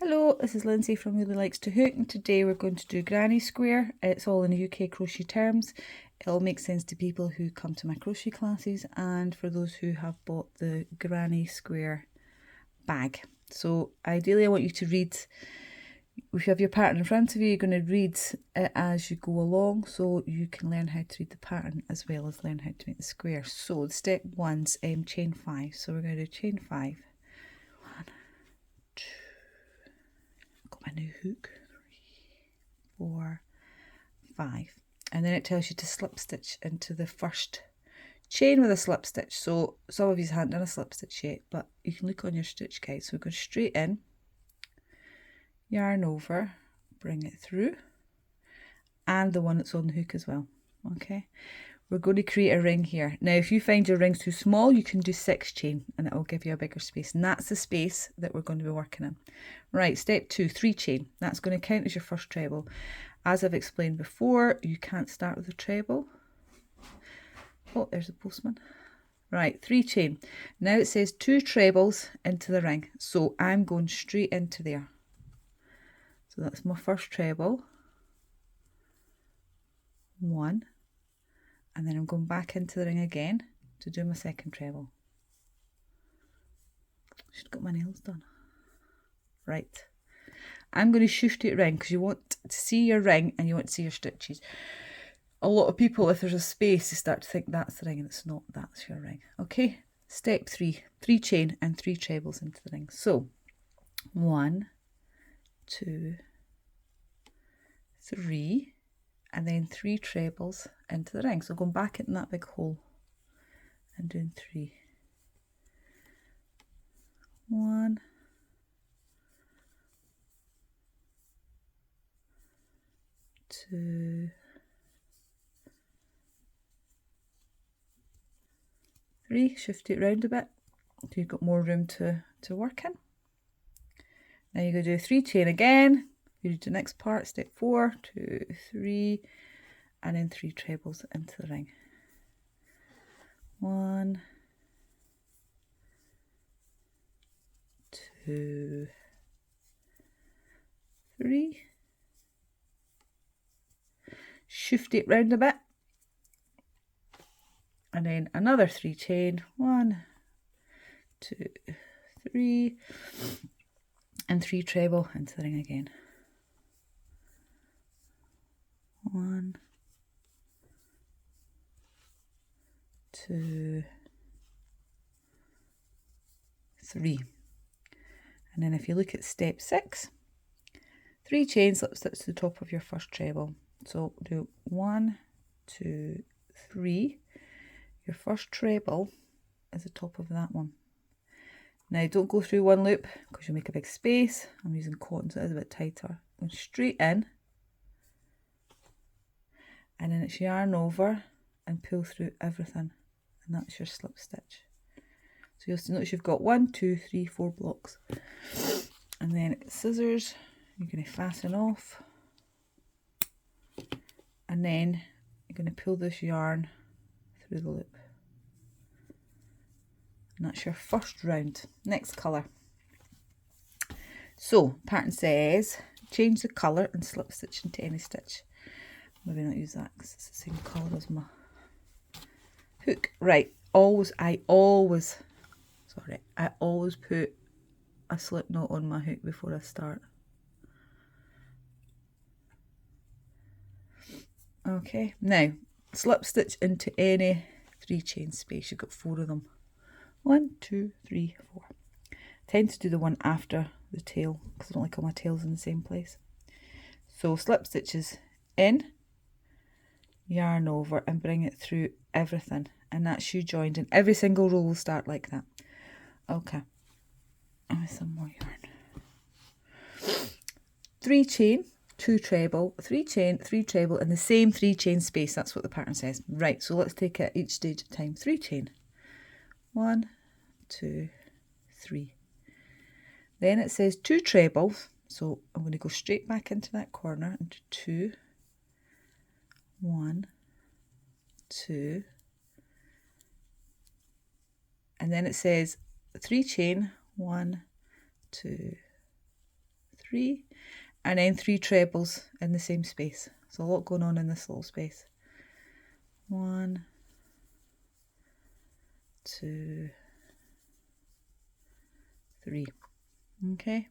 Hello, this is Lindsay from Really Likes to Hook, and today we're going to do granny square. It's all in UK crochet terms. It'll make sense to people who come to my crochet classes and for those who have bought the granny square bag. So ideally I want you to read, if you have your pattern in front of you, you're going to read it as you go along so you can learn how to read the pattern as well as learn how to make the square. So step one's chain 5. So we're going to do chain 5. 1, 2, got my new hook, 3, 4, 5, and then it tells you to slip stitch into the first chain with a slip stitch. So some of you haven't done a slip stitch yet, but you can look on your stitch guide. So we go straight in, yarn over, bring it through, and the one that's on the hook as well. Okay, we're going to create a ring here. Now if you find your ring too small, you can do 6 chain and it will give you a bigger space, and that's the space that we're going to be working in. Right, step 2, 3 chain. That's going to count as your first treble. As I've explained before, you can't start with a treble. Oh, there's the postman. Right, 3 chain. Now it says 2 trebles into the ring, so I'm going straight into there. So that's my first treble, 1, and then I'm going back into the ring again to do my second treble. Should have got my nails done. Right, I'm going to shift it around because you want to see your ring and you want to see your stitches. A lot of people, if there's a space, they start to think that's the ring and it's not, that's your ring. Okay, step 3, 3 chain and 3 trebles into the ring. So 1, 2, 3, and then 3 trebles into the ring. So going back in that big hole and doing 3. 1, 2, 3, shift it round a bit so you've got more room to work in. Now you're going to do 3 chain again. You do the next part, step 4, 2, 3, and then 3 trebles into the ring. 1, 2, 3. Shift it round a bit, and then another 3 chain, 1, 2, 3, and 3 treble into the ring again. 1, 2, 3. And then if you look at step 6, 3 chain slip stitch to the top of your first treble. So do 1, 2, 3. Your first treble is the top of that one. Now don't go through one loop because you'll make a big space. I'm using cotton so it is a bit tighter. Going straight in, and then it's yarn over and pull through everything, and that's your slip stitch. So you'll notice you've got 1, 2, 3, 4 blocks, and then scissors, you're going to fasten off, and then you're going to pull this yarn through the loop, and that's your first round. Next colour. So pattern says change the colour and slip stitch into any stitch. Maybe not use that because it's the same colour as my hook. Right, I always put a slip knot on my hook before I start. Okay, now slip stitch into any 3 chain space. You've got 4 of them. 1, 2, 3, 4. I tend to do the one after the tail because I don't like all my tails in the same place. So slip stitches in, yarn over, and bring it through everything, and that's you joined, and every single row will start like that. Okay, with some more yarn. 3 chain, 2 treble, 3 chain, 3 treble in the same 3 chain space. That's what the pattern says. Right, so let's take it each stage at a time. 3 chain, 1, 2, 3. Then it says 2 trebles, so I'm going to go straight back into that corner and do 2, 1, 2, and then it says 3 chain, 1, 2, 3, and then 3 trebles in the same space. So a lot going on in this little space. 1, 2, 3. Okay,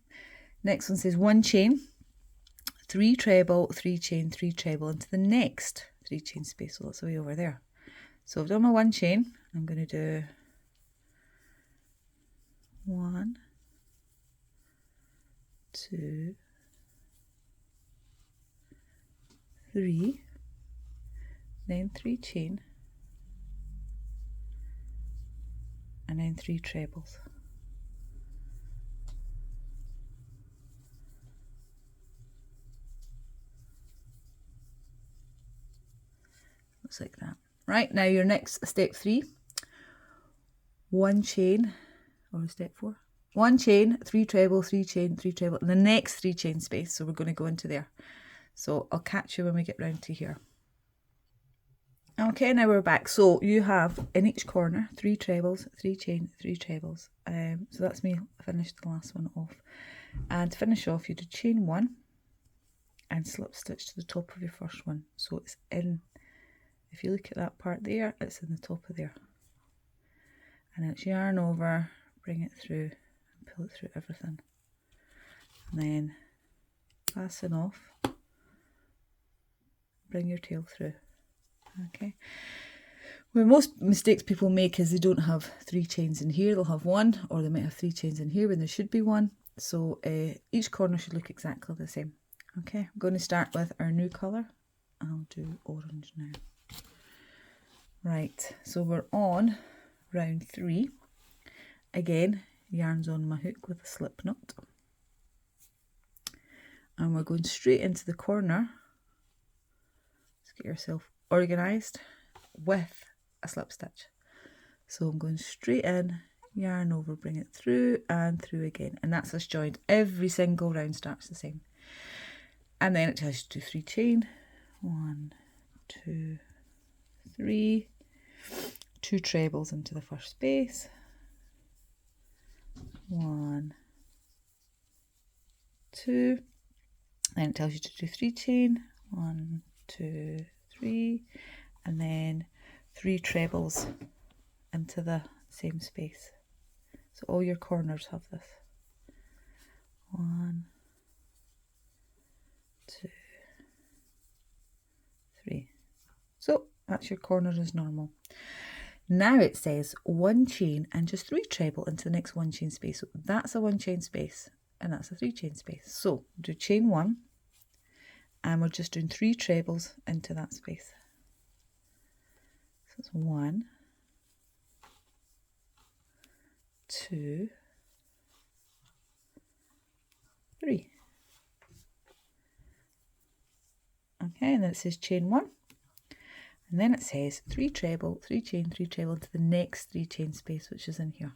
next one says 1 chain, 3 treble, 3 chain, 3 treble into the next 3 chain space. So that's way over there. So I've done my 1 chain. I'm going to do 1, 2, 3, then 3 chain, and then 3 trebles. Looks like that. Right, now your next step 3, 1 chain, or step 4, 1 chain, 3 treble, 3 chain, 3 treble, and the next 3 chain space. So we're going to go into there. So I'll catch you when we get round to here. Okay, now we're back. So you have in each corner 3 trebles, 3 chain, 3 trebles. So that's me finished the last one off. And to finish off, you do chain 1 and slip stitch to the top of your first one. So it's in, if you look at that part there, it's in the top of there. And then it's yarn over, bring it through, and pull it through everything. And then fasten off, bring your tail through. Okay. Well, most mistakes people make is they don't have 3 chains in here, they'll have 1, or they might have 3 chains in here when there should be 1. So each corner should look exactly the same. Okay, I'm going to start with our new colour. I'll do orange now. Right, so we're on round 3. Again, yarn's on my hook with a slip knot. And we're going straight into the corner. Let's get yourself organised with a slip stitch. So I'm going straight in, yarn over, bring it through and through again. And that's this joint. Every single round starts the same. And then it tells you to do 3 chain. 1, 2, 3. 2 trebles into the first space. 1, 2. Then it tells you to do 3 chain. 1, 2, 3. And then 3 trebles into the same space. So all your corners have this. 1, 2, 3. So that's your corner as normal. Now it says 1 chain and just 3 treble into the next 1 chain space. So that's a 1 chain space and that's a 3 chain space. So do chain 1 and we're just doing 3 trebles into that space. So it's 1, 2, 3. Okay, and then it says chain 1. And then it says 3 treble, 3 chain, 3 treble into the next 3 chain space, which is in here.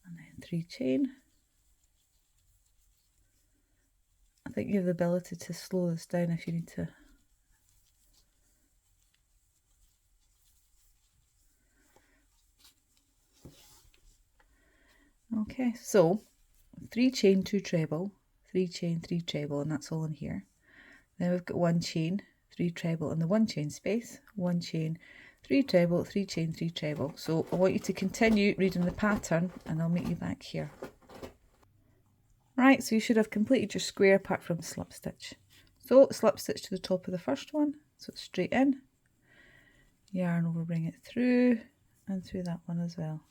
And then 3 chain. I think you have the ability to slow this down if you need to. Okay, so 3 chain, 2 treble, 3 chain, 3 treble, and that's all in here. Then we've got 1 chain, 3 treble in the 1 chain space, 1 chain, 3 treble, 3 chain, 3 treble. So I want you to continue reading the pattern and I'll meet you back here. Right, so you should have completed your square apart from slip stitch. So slip stitch to the top of the first one, so it's straight in, yarn over, bring it through and through that one as well.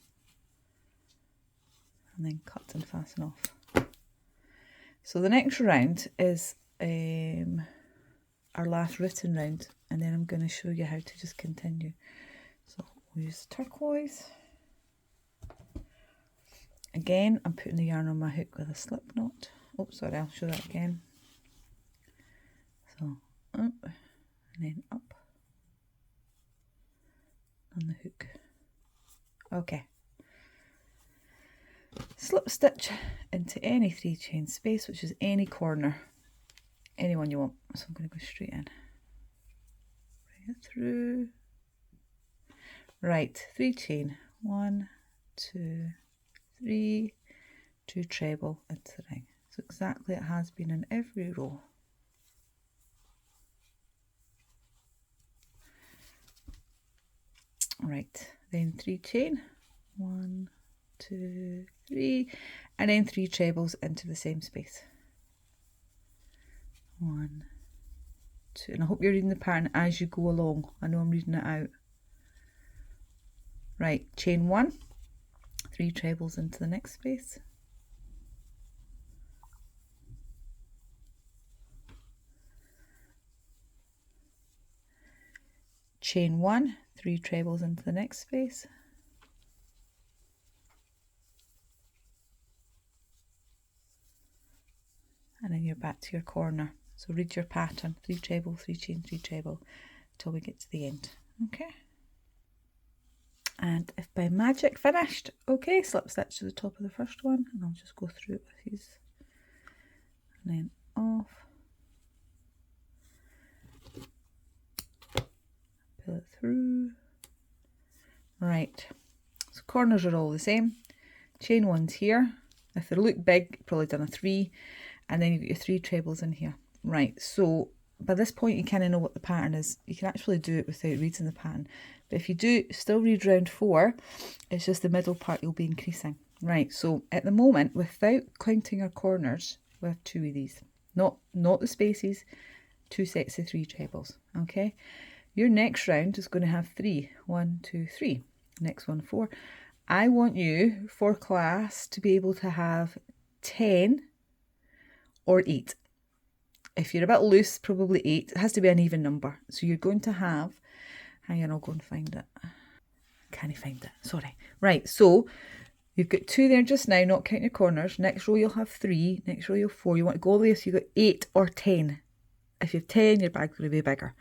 And then cut and fasten off. So the next round is our last written round, and then I'm going to show you how to just continue. So we'll use turquoise. Again, I'm putting the yarn on my hook with a slip knot. Oh, sorry, I'll show that again. So up and then up on the hook. Okay. Slip stitch into any 3 chain space, which is any corner, any one you want. So I'm going to go straight in, bring it through, Right, 3 chain, 1, 2, 3, 2 treble into the ring. So exactly it has been in every row. Right, then 3 chain, 1, 2, 3, and then 3 trebles into the same space. 1, 2, and I hope you're reading the pattern as you go along. I know I'm reading it out. Right, chain 1, 3 trebles into the next space. Chain 1, 3 trebles into the next space. And then you're back to your corner. So read your pattern, 3 treble, 3 chain, 3 treble, till we get to the end. Okay. And if by magic finished, okay, slip stitch to the top of the first one, and I'll just go through it with these, and then off, pull it through. Right, so corners are all the same. Chain 1's here. If they look big, you've probably done a 3, and then you've got your 3 trebles in here. Right, so by this point you kind of know what the pattern is. You can actually do it without reading the pattern, but if you do still read round 4, it's just the middle part you'll be increasing. Right, so at the moment, without counting our corners, we have 2 of these, not the spaces, 2 sets of 3 trebles. Okay, your next round is going to have 3, 1, 2, 3, next one 4. I want you for class to be able to have 10 or 8. If you're a bit loose, probably 8. It has to be an even number. So you're going to have, hang on, I'll go and find it. Can't find it, sorry. Right, so you've got 2 there just now, not counting your corners. Next row you'll have 3, next row you'll have 4. You want to go all the way, so you've got 8 or 10. If you have 10, your bag's going to be bigger.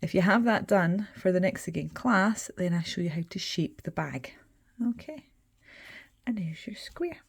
If you have that done for the next again class, then I show you how to shape the bag. Okay, and there's your square.